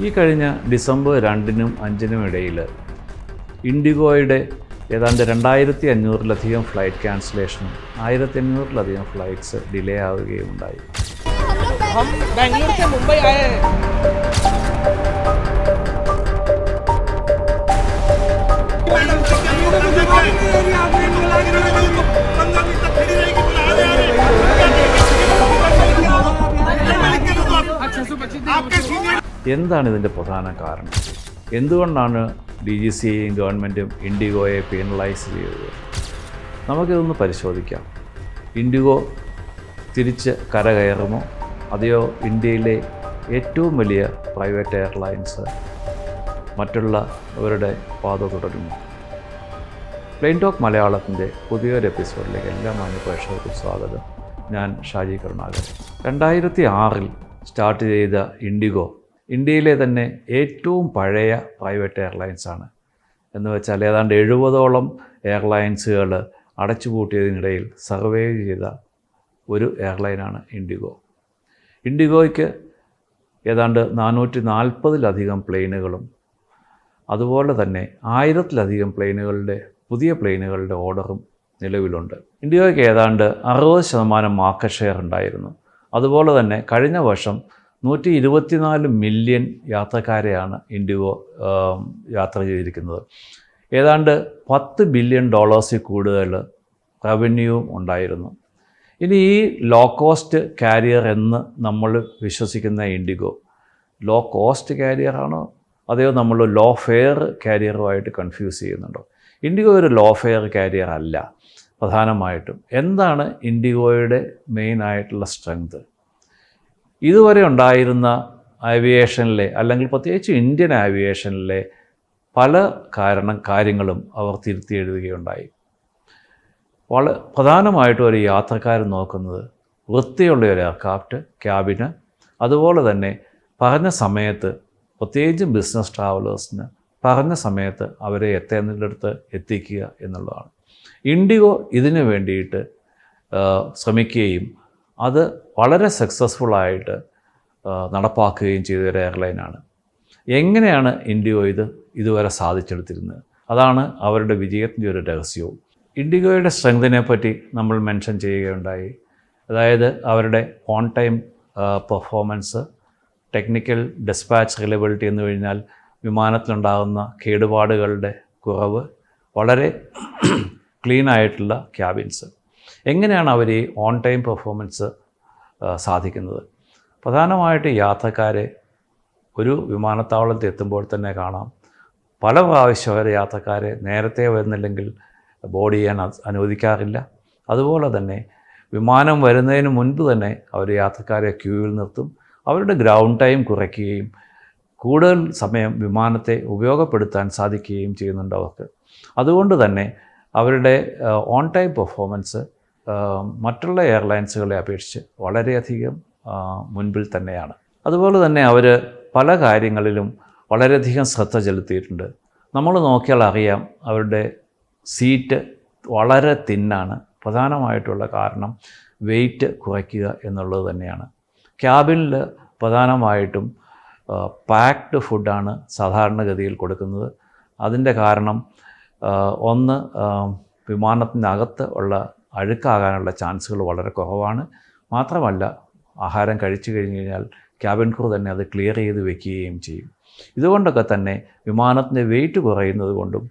ഈ കഴിഞ്ഞ ഡിസംബർ 2-നും 5-നും ഇടയിൽ ഇൻഡിഗോയുടെ ഏതാണ്ട് 2500-ലധികം ഫ്ലൈറ്റ് ക്യാൻസലേഷനും 1500-ലധികം ഫ്ലൈറ്റ്സ് ഡിലേ ആവുകയും ഉണ്ടായി. हम बेंगलुरु से मुंबई आए हैं। എന്താണ് ഇതിൻ്റെ പ്രധാന കാരണം? എന്തുകൊണ്ടാണ് DGCAയും ഗവൺമെൻറ്റും ഇൻഡിഗോയെ പീനലൈസ് ചെയ്തത്? നമുക്കിതൊന്ന് പരിശോധിക്കാം. ഇൻഡിഗോ തിരിച്ച് കരകയറുമോ, അതെയോ ഇന്ത്യയിലെ ഏറ്റവും വലിയ പ്രൈവറ്റ് എയർലൈൻസ് മറ്റുള്ളവരുടെ പാത തുടരുമോ? പ്ലെയിൻ ടോക്ക് മലയാളത്തിൻ്റെ പുതിയൊരു എപ്പിസോഡിലേക്ക് എല്ലാ മാന്യപ്രേക്ഷകർക്കും സ്വാഗതം. ഞാൻ ഷാജി കരുണാകരൻ. 2006 സ്റ്റാർട്ട് ചെയ്ത ഇൻഡിഗോ ഇന്ത്യയിലെ തന്നെ ഏറ്റവും പഴയ പ്രൈവറ്റ് എയർലൈൻസാണ്. എന്ന് വെച്ചാൽ ഏതാണ്ട് 70ഓളം എയർലൈൻസുകൾ അടച്ചുപൂട്ടിയതിനിടയിൽ സർവൈവ് ചെയ്ത ഒരു എയർലൈനാണ് ഇൻഡിഗോ. ഇൻഡിഗോയ്ക്ക് ഏതാണ്ട് 440-ലധികം പ്ലെയിനുകളും അതുപോലെ തന്നെ 1000-ലധികം പുതിയ പ്ലെയിനുകളുടെ ഓർഡറും നിലവിലുണ്ട്. ഇൻഡിഗോയ്ക്ക് ഏതാണ്ട് 60% മാർക്കറ്റ് ഷെയർ ഉണ്ടായിരുന്നു. അതുപോലെ തന്നെ കഴിഞ്ഞ വർഷം 124 മില്യൺ യാത്രക്കാരെയാണ് ഇൻഡിഗോ യാത്ര ചെയ്തിരിക്കുന്നത്. ഏതാണ്ട് $10 ബില്യൺ കൂടുതൽ റവന്യൂവും ഉണ്ടായിരുന്നു. ഇനി ഈ ലോ കോസ്റ്റ് കാരിയർ എന്ന് നമ്മൾ വിശ്വസിക്കുന്ന ഇൻഡിഗോ ലോ കോസ്റ്റ് കാരിയറാണോ അതെയോ നമ്മൾ ലോ ഫെയർ കാരിയറുമായിട്ട് കൺഫ്യൂസ് ചെയ്യുന്നുണ്ടോ? ഇൻഡിഗോ ഒരു ലോ ഫെയർ കാരിയർ അല്ല. പ്രധാനമായിട്ടും എന്താണ് ഇൻഡിഗോയുടെ മെയിനായിട്ടുള്ള സ്ട്രെങ്ത്? ഇതുവരെ ഉണ്ടായിരുന്ന ആവിയേഷനിലെ അല്ലെങ്കിൽ പ്രത്യേകിച്ച് ഇന്ത്യൻ ആവിയേഷനിലെ പല കാര്യങ്ങളും അവർ തിരുത്തി എഴുതുകയുണ്ടായി. പ്രധാനമായിട്ടും ഒരു യാത്രക്കാരൻ നോക്കുന്നത് വൃത്തിയുള്ള ഒരു എയർക്രാഫ്റ്റ്, ക്യാബിന്, അതുപോലെ തന്നെ പറഞ്ഞ സമയത്ത് പ്രത്യേകിച്ചും ബിസിനസ് ട്രാവലേഴ്സിന് പറഞ്ഞ സമയത്ത് അവരെ എത്തേണ്ടിടത്ത് എത്തിക്കുക എന്നുള്ളതാണ്. ഇൻഡിഗോ ഇതിനു വേണ്ടിയിട്ട് ശ്രമിക്കുകയും അത് വളരെ സക്സസ്ഫുള്ളായിട്ട് നടപ്പാക്കുകയും ചെയ്ത ഒരു എയർലൈനാണ്. എങ്ങനെയാണ് ഇൻഡിഗോ ഇതുവരെ സാധിച്ചെടുത്തിരുന്നത്? അതാണ് അവരുടെ വിജയത്തിൻ്റെ ഒരു രഹസ്യവും. ഇൻഡിഗോയുടെ സ്ട്രെങ്തിനെ പറ്റി നമ്മൾ മെൻഷൻ ചെയ്യുകയുണ്ടായി. അതായത് അവരുടെ on time performance, technical dispatch reliability എന്ന് കഴിഞ്ഞാൽ വിമാനത്തിലുണ്ടാകുന്ന കേടുപാടുകളുടെ കുറവ്, വളരെ ക്ലീനായിട്ടുള്ള ക്യാബിൻസ്. എങ്ങനെയാണ് അവർ ഈ ഓൺ ടൈം പെർഫോമൻസ് സാധിക്കുന്നത്? പ്രധാനമായിട്ട് യാത്രക്കാരെ ഒരു വിമാനത്താവളത്തിൽ എത്തുമ്പോൾ തന്നെ കാണാം, പല പ്രാവശ്യം അവരെ യാത്രക്കാരെ നേരത്തെ വരുന്നില്ലെങ്കിൽ ബോർഡ് ചെയ്യാൻ അനുവദിക്കാറില്ല. അതുപോലെ തന്നെ വിമാനം വരുന്നതിന് മുൻപ് തന്നെ അവർ യാത്രക്കാരെ ക്യൂവിൽ നിർത്തും. അവരുടെ ഗ്രൗണ്ട് ടൈം കുറയ്ക്കുകയും കൂടുതൽ സമയം വിമാനത്തെ ഉപയോഗപ്പെടുത്താൻ സാധിക്കുകയും ചെയ്യുന്നുണ്ട് അവർക്ക്. അതുകൊണ്ട് തന്നെ അവരുടെ ഓൺ ടൈം പെർഫോമൻസ് മറ്റുള്ള എയർലൈൻസുകളെ അപേക്ഷിച്ച് വളരെയധികം മുൻപിൽ തന്നെയാണ്. അതുപോലെ തന്നെ അവർ പല കാര്യങ്ങളിലും വളരെയധികം ശ്രദ്ധ ചെലുത്തിയിട്ടുണ്ട്. നമ്മൾ നോക്കിയാൽ അറിയാം, അവരുടെ സീറ്റ് വളരെ തിന്നാണ്. പ്രധാനമായിട്ടുള്ള കാരണം വെയിറ്റ് കുറയ്ക്കുക എന്നുള്ളത് തന്നെയാണ്. ക്യാബിനിൽ പ്രധാനമായിട്ടും പാക്ഡ് ഫുഡാണ് സാധാരണഗതിയിൽ കൊടുക്കുന്നത്. അതിൻ്റെ കാരണം ഒന്ന്, വിമാനത്തിനകത്ത് ഉള്ള അഴുക്കാകാനുള്ള ചാൻസുകൾ വളരെ കുറവാണ്. മാത്രമല്ല, ആഹാരം കഴിച്ചു കഴിഞ്ഞ് കഴിഞ്ഞാൽ ക്യാബിൻ ക്രൂ തന്നെ അത് ക്ലിയർ ചെയ്ത് വെക്കുകയും ചെയ്യും. ഇതുകൊണ്ടൊക്കെ തന്നെ വിമാനത്തിൻ്റെ വെയിറ്റ് കുറയുന്നത് കൊണ്ടും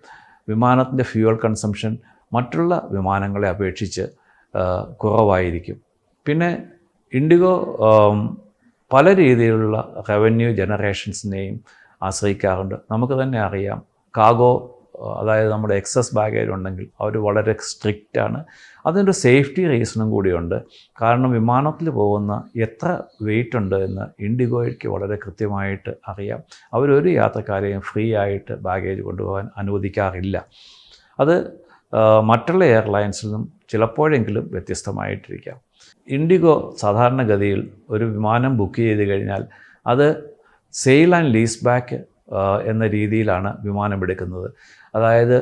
വിമാനത്തിൻ്റെ ഫ്യൂവൽ കൺസംഷൻ മറ്റുള്ള വിമാനങ്ങളെ അപേക്ഷിച്ച് കുറവായിരിക്കും. പിന്നെ ഇൻഡിഗോ പല രീതിയിലുള്ള റവന്യൂ ജനറേഷൻസിനെയും ആശ്രയിക്കാറുണ്ട്. നമുക്ക് തന്നെ അറിയാം, കാഗോ അതായത് നമ്മുടെ എക്സസ് ബാഗേജ് ഉണ്ടെങ്കിൽ അവർ വളരെ സ്ട്രിക്റ്റാണ്. അതിനൊരു സേഫ്റ്റി റീസണും കൂടിയുണ്ട്. കാരണം വിമാനത്തിൽ പോകുന്ന എത്ര വെയിറ്റ് ഉണ്ട് എന്ന് ഇൻഡിഗോയ്ക്ക് വളരെ കൃത്യമായിട്ട് അറിയാം. അവരൊരു യാത്രക്കാരെയും ഫ്രീ ആയിട്ട് ബാഗേജ് കൊണ്ടുപോകാൻ അനുവദിക്കാറില്ല. അത് മറ്റുള്ള എയർലൈൻസിൽ നിന്നും ചിലപ്പോഴെങ്കിലും വ്യത്യസ്തമായിട്ടിരിക്കാം. ഇൻഡിഗോ സാധാരണഗതിയിൽ ഒരു വിമാനം ബുക്ക് ചെയ്ത് കഴിഞ്ഞാൽ അത് സെയിൽ ആൻഡ് ലീസ് ബാക്ക് എന്ന രീതിയിലാണ് വിമാനമെടുക്കുന്നത്. അതായത്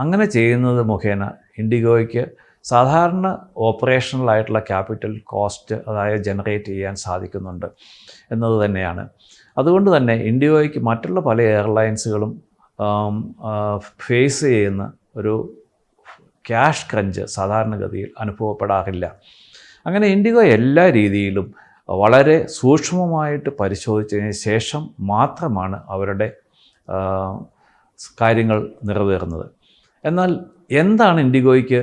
അങ്ങനെ ചെയ്യുന്നത് മുഖേന ഇൻഡിഗോയ്ക്ക് സാധാരണ ഓപ്പറേഷണലായിട്ടുള്ള ക്യാപിറ്റൽ കോസ്റ്റ് അതായത് ജനറേറ്റ് ചെയ്യാൻ സാധിക്കുന്നുണ്ട് എന്നത് തന്നെയാണ്. അതുകൊണ്ട് തന്നെ ഇൻഡിഗോയ്ക്ക് മറ്റുള്ള പല എയർലൈൻസുകളും ഫേസ് ചെയ്യുന്ന ഒരു ക്യാഷ് ക്രഞ്ച് സാധാരണഗതിയിൽ അനുഭവപ്പെടാറില്ല. അങ്ങനെ ഇൻഡിഗോ എല്ലാ രീതിയിലും വളരെ സൂക്ഷ്മമായിട്ട് പരിശോധിച്ചതിന് ശേഷം മാത്രമാണ് അവരുടെ കാര്യങ്ങൾ നിറവേറുന്നത്. എന്നാൽ എന്താണ് ഇൻഡിഗോയ്ക്ക്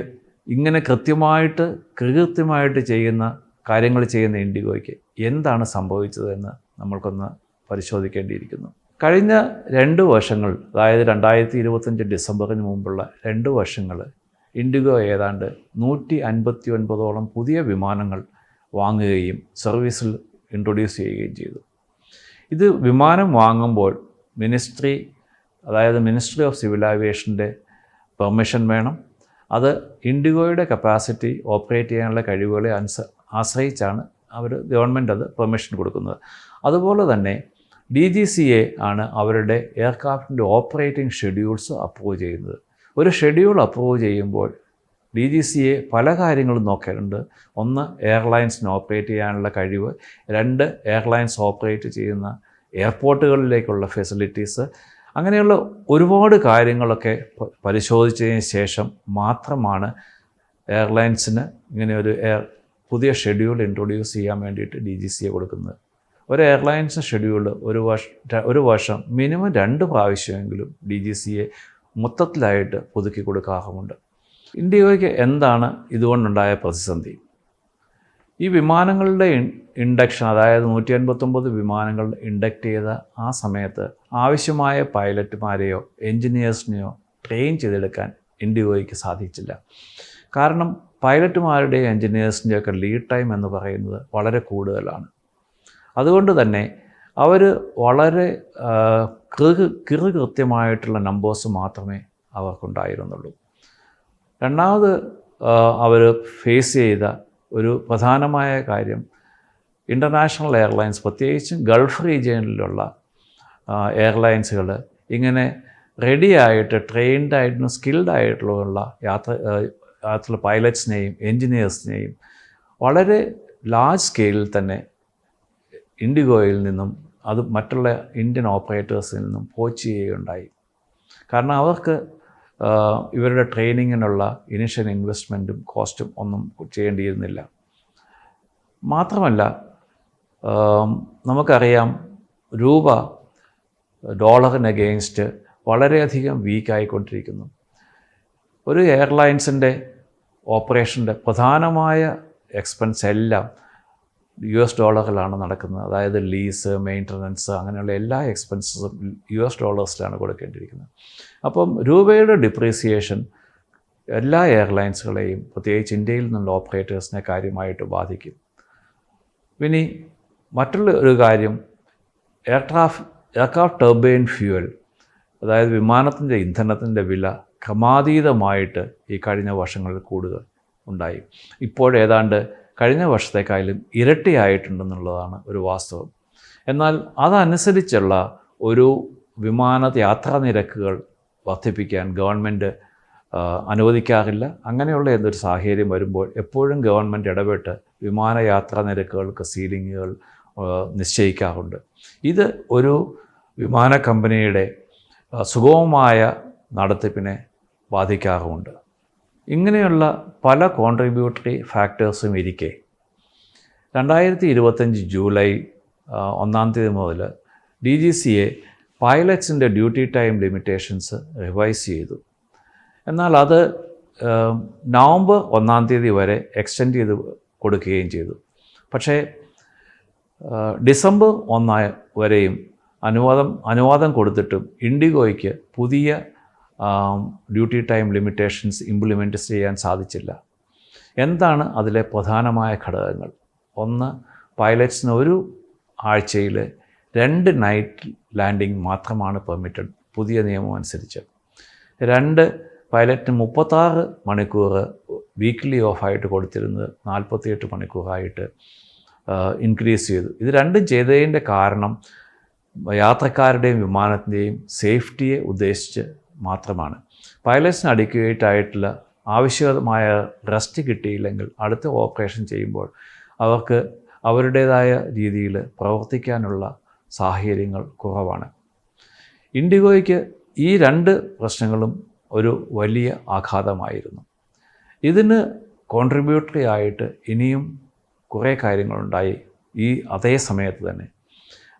ഇങ്ങനെ കൃത്യമായിട്ട് ചെയ്യുന്ന കാര്യങ്ങൾ ചെയ്യുന്ന ഇൻഡിഗോയ്ക്ക് എന്താണ് സംഭവിച്ചതെന്ന് നമ്മൾക്കൊന്ന് പരിശോധിക്കേണ്ടിയിരിക്കുന്നു. കഴിഞ്ഞ 2 വർഷങ്ങൾ, അതായത് 2025 ഡിസംബറിന് മുമ്പുള്ള 2 വർഷങ്ങൾ ഇൻഡിഗോ ഏതാണ്ട് 159ഓളം പുതിയ വിമാനങ്ങൾ വാങ്ങുകയും സർവീസിൽ ഇൻട്രൊഡ്യൂസ് ചെയ്യുകയും ചെയ്തു. ഇത് വിമാനം വാങ്ങുമ്പോൾ മിനിസ്ട്രി ഓഫ് സിവിൽ ഏവിയേഷൻ്റെ പെർമിഷൻ വേണം. അത് ഇൻഡിഗോയുടെ കപ്പാസിറ്റി ഓപ്പറേറ്റ് ചെയ്യാനുള്ള കഴിവുകളെ ആശ്രയിച്ചാണ് ഗവൺമെൻറ് അത് പെർമിഷൻ കൊടുക്കുന്നത്. അതുപോലെ തന്നെ DGCA ആണ് അവരുടെ എയർക്രാഫ്റ്റിൻ്റെ ഓപ്പറേറ്റിംഗ് ഷെഡ്യൂൾസ് അപ്രൂവ് ചെയ്യുന്നത്. ഒരു ഷെഡ്യൂൾ അപ്രൂവ് ചെയ്യുമ്പോൾ DGCA പല കാര്യങ്ങളും നോക്കാറുണ്ട്. 1, എയർലൈൻസിന് ഓപ്പറേറ്റ് ചെയ്യാനുള്ള കഴിവ്, 2, എയർലൈൻസ് ഓപ്പറേറ്റ് ചെയ്യുന്ന എയർപോർട്ടുകളിലേക്കുള്ള ഫെസിലിറ്റീസ്, അങ്ങനെയുള്ള ഒരുപാട് കാര്യങ്ങളൊക്കെ പരിശോധിച്ചതിന് ശേഷം മാത്രമാണ് എയർലൈൻസിന് ഇങ്ങനെ പുതിയ ഷെഡ്യൂൾ ഇൻട്രൊഡ്യൂസ് ചെയ്യാൻ വേണ്ടിയിട്ട് DGCA കൊടുക്കുന്നത്. ഒരു എയർലൈൻസ് ഷെഡ്യൂൾ ഒരു വർഷം മിനിമം 2 പ്രാവശ്യമെങ്കിലും DGCA മൊത്തത്തിലായിട്ട് പുതുക്കി കൊടുക്കാറുമുണ്ട്. ഇൻഡിഗോയ്ക്ക് എന്താണ് ഇതുകൊണ്ടുണ്ടായ പ്രതിസന്ധി? ഈ വിമാനങ്ങളുടെ ഇൻഡക്ഷൻ, അതായത് 159 വിമാനങ്ങൾ ഇൻഡക്റ്റ് ചെയ്ത ആ സമയത്ത് ആവശ്യമായ പൈലറ്റുമാരെയോ എൻജിനീയേഴ്സിനെയോ ട്രെയിൻ ചെയ്തെടുക്കാൻ ഇൻഡിഗോയ്ക്ക് സാധിച്ചില്ല. കാരണം പൈലറ്റുമാരുടെയും എൻജിനീയേഴ്സിൻ്റെയൊക്കെ ലീഡ് ടൈം എന്ന് പറയുന്നത് വളരെ കൂടുതലാണ്. അതുകൊണ്ട് തന്നെ അവർ വളരെ കൃത്യമായിട്ടുള്ള നമ്പേഴ്സ് മാത്രമേ അവർക്കുണ്ടായിരുന്നുള്ളൂ. രണ്ടാമത് അവർ ഫേസ് ചെയ്ത ഒരു പ്രധാനമായ കാര്യം, ഇൻ്റർനാഷണൽ എയർലൈൻസ്, പ്രത്യേകിച്ചും ഗൾഫ് റീജിയനിലുള്ള എയർലൈൻസുകൾ ഇങ്ങനെ റെഡിയായിട്ട് ട്രെയിൻഡായിട്ടും സ്കിൽഡായിട്ടുള്ള യാത്ര പൈലറ്റ്സിനെയും എൻജിനീയേഴ്സിനെയും വളരെ ലാർജ് സ്കെയിലിൽ തന്നെ ഇൻഡിഗോയിൽ നിന്നും മറ്റുള്ള ഇന്ത്യൻ ഓപ്പറേറ്റേഴ്സിൽ നിന്നും പോച്ച് ചെയ്യുകയുണ്ടായി. കാരണം അവർക്ക് ഇവരുടെ ട്രെയിനിങ്ങിനുള്ള ഇനിഷ്യൽ ഇൻവെസ്റ്റ്മെൻറ്റും കോസ്റ്റും ഒന്നും ചെയ്യേണ്ടിയിരുന്നില്ല. മാത്രമല്ല, നമുക്കറിയാം രൂപ ഡോളറിന് അഗെയിൻസ്റ്റ് വളരെയധികം വീക്കായിക്കൊണ്ടിരിക്കുന്നു. ഒരു എയർലൈൻസിൻ്റെ ഓപ്പറേഷൻ്റെ പ്രധാനമായ എക്സ്പെൻസ് എല്ലാം US ഡോളറിലാണ് നടക്കുന്നത്. അതായത് ലീസ്, മെയിൻ്റനൻസ്, അങ്ങനെയുള്ള എല്ലാ എക്സ്പെൻസസും US ഡോളേഴ്സിലാണ് കൊടുക്കേണ്ടിയിരിക്കുന്നത്. അപ്പം രൂപയുടെ ഡിപ്രീസിയേഷൻ എല്ലാ എയർലൈൻസുകളെയും, പ്രത്യേകിച്ച് ഇന്ത്യയിൽ നിന്നുള്ള ഓപ്പറേറ്റേഴ്സിനെ കാര്യമായിട്ട് ബാധിക്കും. ഇനി മറ്റുള്ള ഒരു കാര്യം, എയർക്രാഫ്റ്റ് ടർബൈൻ ഫ്യൂവൽ, അതായത് വിമാനത്തിൻ്റെ ഇന്ധനത്തിൻ്റെ വില ക്രമാതീതമായിട്ട് ഈ കഴിഞ്ഞ വർഷങ്ങളിൽ കൂടുക ഉണ്ടായി. ഇപ്പോഴേതാണ്ട് കഴിഞ്ഞ വർഷത്തേക്കാളും ഇരട്ടിയായിട്ടുണ്ടെന്നുള്ളതാണ് ഒരു വാസ്തവം. എന്നാൽ അതനുസരിച്ചുള്ള ഒരു യാത്രാ നിരക്കുകൾ വർദ്ധിപ്പിക്കാൻ ഗവൺമെൻറ് അനുവദിക്കാറില്ല. അങ്ങനെയുള്ള എന്തൊരു സാഹചര്യം വരുമ്പോൾ എപ്പോഴും ഗവൺമെൻറ് ഇടപെട്ട് വിമാനയാത്രാ നിരക്കുകൾക്ക് സീലിങ്ങുകൾ നിശ്ചയിക്കാറുണ്ട്. ഇത് ഒരു വിമാന കമ്പനിയുടെ സുഗമമായ നടത്തിപ്പിനെ ബാധിക്കാറുമുണ്ട്. ഇങ്ങനെയുള്ള പല കോൺട്രിബ്യൂട്ടറി ഫാക്ടേഴ്സും ഇരിക്കെ 2025 ജൂലൈ 1 മുതൽ DGCA പൈലറ്റ്സിൻ്റെ ഡ്യൂട്ടി ടൈം ലിമിറ്റേഷൻസ് റിവൈസ് ചെയ്തു. എന്നാൽ അത് നവംബർ 1 വരെ എക്സ്റ്റെൻഡ് ചെയ്ത് കൊടുക്കുകയും ചെയ്തു. പക്ഷേ ഡിസംബർ 1 വരെയും അനുവാദം കൊടുത്തിട്ടും ഇൻഡിഗോയ്ക്ക് പുതിയ ഡ്യൂട്ടി ടൈം ലിമിറ്റേഷൻസ് ഇംപ്ലിമെൻറ്റ് ചെയ്യാൻ സാധിച്ചില്ല. എന്താണ് അതിലെ പ്രധാനമായ ഘടകങ്ങൾ? 1, പൈലറ്റ്സിന് ഒരു ആഴ്ചയിൽ 2 നൈറ്റ് ലാൻഡിംഗ് മാത്രമാണ് പെർമിറ്റഡ് പുതിയ നിയമം അനുസരിച്ച്. 2, പൈലറ്റിന് 36 മണിക്കൂർ വീക്ക്ലി ഓഫായിട്ട് കൊടുത്തിരുന്നത് 48 മണിക്കൂറായിട്ട് ഇൻക്രീസ് ചെയ്തു. ഇത് രണ്ടും ചെയ്തതിൻ്റെ കാരണം യാത്രക്കാരുടെയും വിമാനത്തിൻ്റെയും സേഫ്റ്റിയെ ഉദ്ദേശിച്ച് മാത്രമാണ്. പൈലറ്റ്സിന് അഡിക്വേറ്റായിട്ടുള്ള ആവശ്യമായ റെസ്റ്റ് കിട്ടിയില്ലെങ്കിൽ അടുത്ത ഓപ്പറേഷൻ ചെയ്യുമ്പോൾ അവർക്ക് അവരുടേതായ രീതിയിൽ പ്രവർത്തിക്കാനുള്ള സാഹചര്യങ്ങൾ കുറവാണ്. ഇൻഡിഗോയ്ക്ക് ഈ 2 പ്രശ്നങ്ങളും ഒരു വലിയ ആഘാതമായിരുന്നു. ഇതിന് കോൺട്രിബ്യൂട്ടറി ആയിട്ട് ഇനിയും കുറേ കാര്യങ്ങളുണ്ടായി ഈ അതേ സമയത്ത് തന്നെ.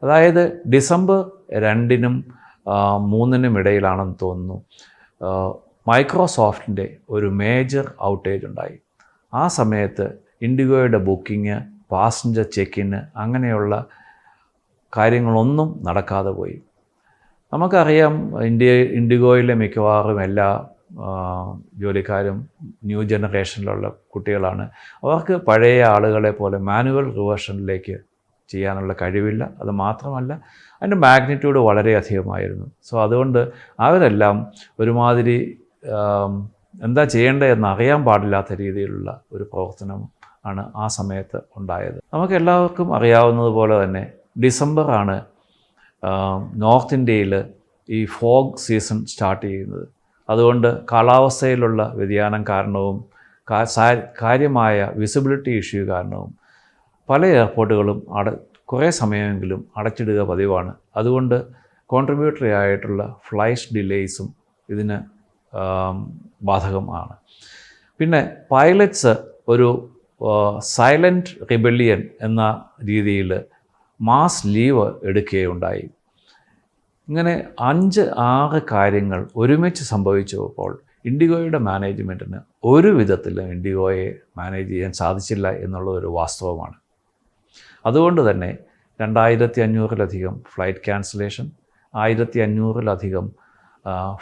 അതായത് ഡിസംബർ 2-നും 3-നും ഇടയിലാണെന്ന് തോന്നുന്നു മൈക്രോസോഫ്റ്റിൻ്റെ ഒരു മേജർ ഔട്ടേജ് ഉണ്ടായി. ആ സമയത്ത് ഇൻഡിഗോയുടെ ബുക്കിംഗ്, പാസഞ്ചർ ചെക്കിന് അങ്ങനെയുള്ള കാര്യങ്ങളൊന്നും നടക്കാതെ പോയി. നമുക്കറിയാം ഇൻഡിഗോയിലെ മിക്കവാറും എല്ലാ ജോലിക്കാരും ന്യൂ ജനറേഷനിലുള്ള കുട്ടികളാണ്. അവർക്ക് പഴയ ആളുകളെ പോലെ മാനുവൽ റിവേർഷനിലേക്ക് ചെയ്യാനുള്ള കഴിവില്ല. അത് മാത്രമല്ല അതിൻ്റെ മാഗ്നിറ്റ്യൂഡ് വളരെയധികമായിരുന്നു. സോ അതുകൊണ്ട് അവരെല്ലാം ഒരുമാതിരി എന്താ ചെയ്യേണ്ടതെന്ന് അറിയാൻ പാടില്ലാത്ത രീതിയിലുള്ള ഒരു പ്രവർത്തനം ആണ് ആ സമയത്ത് ഉണ്ടായത്. നമുക്ക് എല്ലാവർക്കും അറിയാവുന്നതുപോലെ തന്നെ ഡിസംബറാണ് നോർത്ത് ഇന്ത്യയിൽ ഈ ഫോഗ് സീസൺ സ്റ്റാർട്ട് ചെയ്യുന്നത്. അതുകൊണ്ട് കാലാവസ്ഥയിലുള്ള വ്യതിയാനം കാരണവും കാര്യമായ വിസിബിലിറ്റി ഇഷ്യൂ കാരണവും പല എയർപോർട്ടുകളും കുറേ സമയമെങ്കിലും അടച്ചിടുക പതിവാണ്. അതുകൊണ്ട് കോൺട്രിബ്യൂട്ടറി ആയിട്ടുള്ള ഫ്ലൈറ്റ് ഡിലേയ്സും ഇതിന് ബാധകമാണ്. പിന്നെ പൈലറ്റ്സ് ഒരു സൈലൻറ്റ് റിബല്യൻ എന്ന രീതിയിൽ മാസ് ലീവ് എടുക്കുകയുണ്ടായി. ഇങ്ങനെ 5-6 കാര്യങ്ങൾ ഒരുമിച്ച് സംഭവിച്ചപ്പോൾ ഇൻഡിഗോയുടെ മാനേജ്മെൻറ്റിന് ഒരു വിധത്തിലും ഇൻഡിഗോയെ മാനേജ് ചെയ്യാൻ സാധിച്ചില്ല എന്നുള്ളതൊരു വാസ്തവമാണ്. അതുകൊണ്ട് തന്നെ 2500-ലധികം ഫ്ലൈറ്റ് ക്യാൻസലേഷൻ, 1500-ലധികം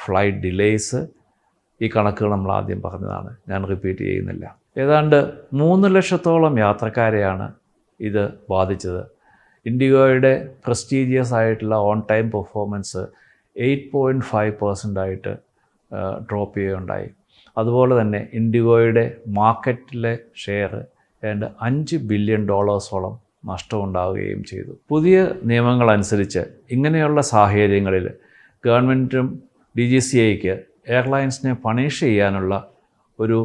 ഫ്ലൈറ്റ് ഡിലേയ്സ്, ഈ കണക്കുകൾ നമ്മൾ ആദ്യം പറഞ്ഞതാണ്, ഞാൻ റിപ്പീറ്റ് ചെയ്യുന്നില്ല. ഏതാണ്ട് 3 ലക്ഷത്തോളം യാത്രക്കാരെയാണ് ഇത് ബാധിച്ചത്. ഇൻഡിഗോയുടെ പ്രസ്റ്റീജിയസ് ആയിട്ടുള്ള ഓൺ ടൈം പെർഫോമൻസ് 8.5% ഡ്രോപ്പ് ചെയ്യുകയുണ്ടായി. അതുപോലെ തന്നെ ഇൻഡിഗോയുടെ മാർക്കറ്റിലെ ഷെയർ ഏതാണ്ട് $5 ബില്യൺ നഷ്ടമുണ്ടാവുകയും ചെയ്തു. പുതിയ നിയമങ്ങളനുസരിച്ച് ഇങ്ങനെയുള്ള സാഹചര്യങ്ങളിൽ ഗവൺമെൻറ്റും DGCAയ്ക്ക് എയർലൈൻസിനെ പണിഷ് ചെയ്യാനുള്ള ഒരു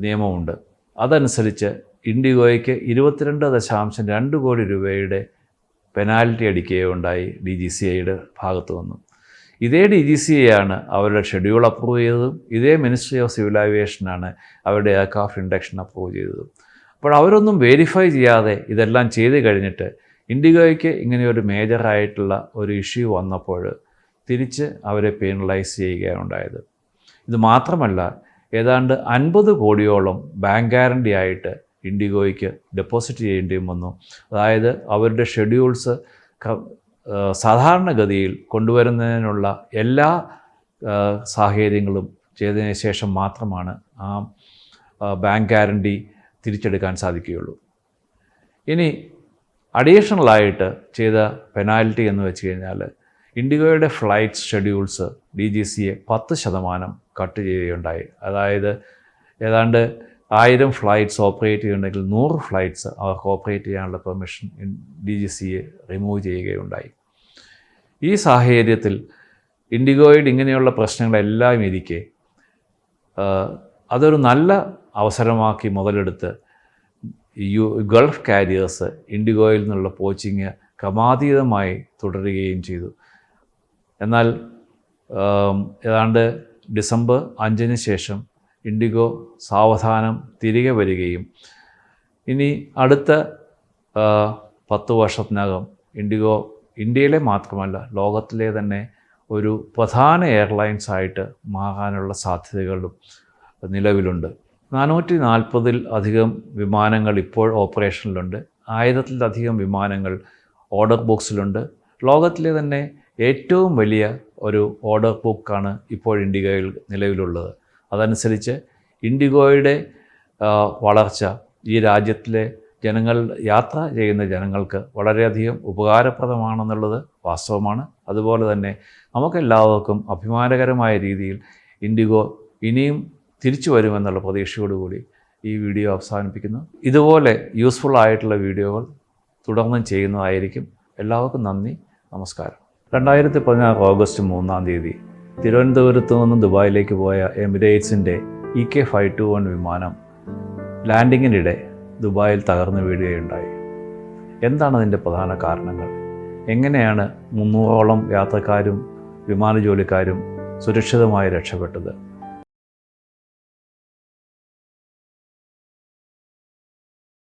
നിയമമുണ്ട്. അതനുസരിച്ച് ഇൻഡിഗോയ്ക്ക് 22.2 കോടി രൂപയുടെ പെനാൽറ്റി അടിക്കുകയുണ്ടായി DGCAയുടെ ഭാഗത്തു നിന്നും. ഇതേ DGCA ആണ് അവരുടെ ഷെഡ്യൂൾ അപ്രൂവ് ചെയ്തതും ഇതേ മിനിസ്ട്രി ഓഫ് സിവിൽ ഏവിയേഷനാണ് അവരുടെ എയർക്രാഫ്റ്റ് ഇൻഡക്ഷൻ അപ്രൂവ് ചെയ്തതും. അപ്പോൾ അവരൊന്നും വെരിഫൈ ചെയ്യാതെ ഇതെല്ലാം ചെയ്ത് കഴിഞ്ഞിട്ട് ഇൻഡിഗോയ്ക്ക് ഇങ്ങനെയൊരു മേജറായിട്ടുള്ള ഒരു ഇഷ്യൂ വന്നപ്പോൾ തിരിച്ച് അവരെ പെനലൈസ് ചെയ്യുകയാണ് ഉണ്ടായത്. ഇത് മാത്രമല്ല, ഏതാണ്ട് 50 കോടിയോളം ബാങ്ക് ഗ്യാരണ്ടി ആയിട്ട് ഇൻഡിഗോയ്ക്ക് ഡെപ്പോസിറ്റ് ചെയ്യേണ്ടിയും വന്നു. അതായത് അവരുടെ ഷെഡ്യൂൾസ് സാധാരണഗതിയിൽ കൊണ്ടുവരുന്നതിനുള്ള എല്ലാ സാഹചര്യങ്ങളും ചെയ്തതിന് ശേഷം മാത്രമാണ് ആ ബാങ്ക് ഗ്യാരണ്ടി തിരിച്ചെടുക്കാൻ സാധിക്കുകയുള്ളൂ. ഇനി അഡീഷണലായിട്ട് ചെയ്ത പെനാൽറ്റി എന്ന് വെച്ച് കഴിഞ്ഞാൽ ഇൻഡിഗോയുടെ ഫ്ലൈറ്റ് ഷെഡ്യൂൾസ് DGCA 10% കട്ട് ചെയ്യുകയുണ്ടായി. അതായത് ഏതാണ്ട് 1000 ഫ്ലൈറ്റ്സ് ഓപ്പറേറ്റ് ചെയ്യുന്നുണ്ടെങ്കിൽ 100 ഫ്ലൈറ്റ്സ് അവർക്ക് ഓപ്പറേറ്റ് ചെയ്യാനുള്ള പെർമിഷൻ DGCA റിമൂവ് ചെയ്യുകയുണ്ടായി. ഈ സാഹചര്യത്തിൽ ഇൻഡിഗോയുടെ ഇങ്ങനെയുള്ള പ്രശ്നങ്ങളെല്ലാം ഇരിക്കെ അതൊരു നല്ല അവസരമാക്കി മുതലെടുത്ത് ഗൾഫ് കാരിയേഴ്സ് ഇൻഡിഗോയിൽ നിന്നുള്ള പോച്ചിങ് ക്രമാതീതമായി തുടരുകയും ചെയ്തു. എന്നാൽ ഏതാണ്ട് ഡിസംബർ 5-ന് ശേഷം ഇൻഡിഗോ സാവധാനം തിരികെ വരികയും ഇനി അടുത്ത 10 വർഷത്തിനകം ഇൻഡിഗോ ഇന്ത്യയിലെ മാത്രമല്ല ലോകത്തിലെ തന്നെ ഒരു പ്രധാന എയർലൈൻസായിട്ട് മാറാനുള്ള സാധ്യതകളും നിലവിലുണ്ട്. 440-ലധികം വിമാനങ്ങൾ ഇപ്പോൾ ഓപ്പറേഷനിലുണ്ട്. 1000-ലധികം വിമാനങ്ങൾ ഓർഡർ ബുക്സിലുണ്ട്. ലോകത്തിലെ തന്നെ ഏറ്റവും വലിയ ഒരു ഓർഡർ ബുക്കാണ് ഇപ്പോൾ ഇൻഡിഗോയിൽ നിലവിലുള്ളത്. അതനുസരിച്ച് ഇൻഡിഗോയുടെ വളർച്ച ഈ രാജ്യത്തിലെ യാത്ര ചെയ്യുന്ന ജനങ്ങൾക്ക് വളരെയധികം ഉപകാരപ്രദമാണെന്നുള്ളത് വാസ്തവമാണ്. അതുപോലെ തന്നെ നമുക്കെല്ലാവർക്കും അഭിമാനകരമായ രീതിയിൽ ഇൻഡിഗോ ഇനിയും തിരിച്ചു വരുമെന്നുള്ള പ്രതീക്ഷയോടുകൂടി ഈ വീഡിയോ അവസാനിപ്പിക്കുന്നു. ഇതുപോലെ യൂസ്ഫുൾ ആയിട്ടുള്ള വീഡിയോകൾ തുടർന്നും ചെയ്യുന്നതായിരിക്കും. എല്ലാവർക്കും നന്ദി, നമസ്കാരം. 2016 ഓഗസ്റ്റ് 3 തിരുവനന്തപുരത്ത് നിന്ന് ദുബായിലേക്ക് പോയ എമിറേറ്റ്സിൻ്റെ EK521 വിമാനം ലാൻഡിങ്ങിനിടെ ദുബായിൽ തകർന്നു വീഴുകയുണ്ടായി. എന്താണ് അതിൻ്റെ പ്രധാന കാരണങ്ങൾ? എങ്ങനെയാണ് 300ഓളം യാത്രക്കാരും വിമാന ജോലിക്കാരും സുരക്ഷിതമായി രക്ഷപ്പെട്ടത്?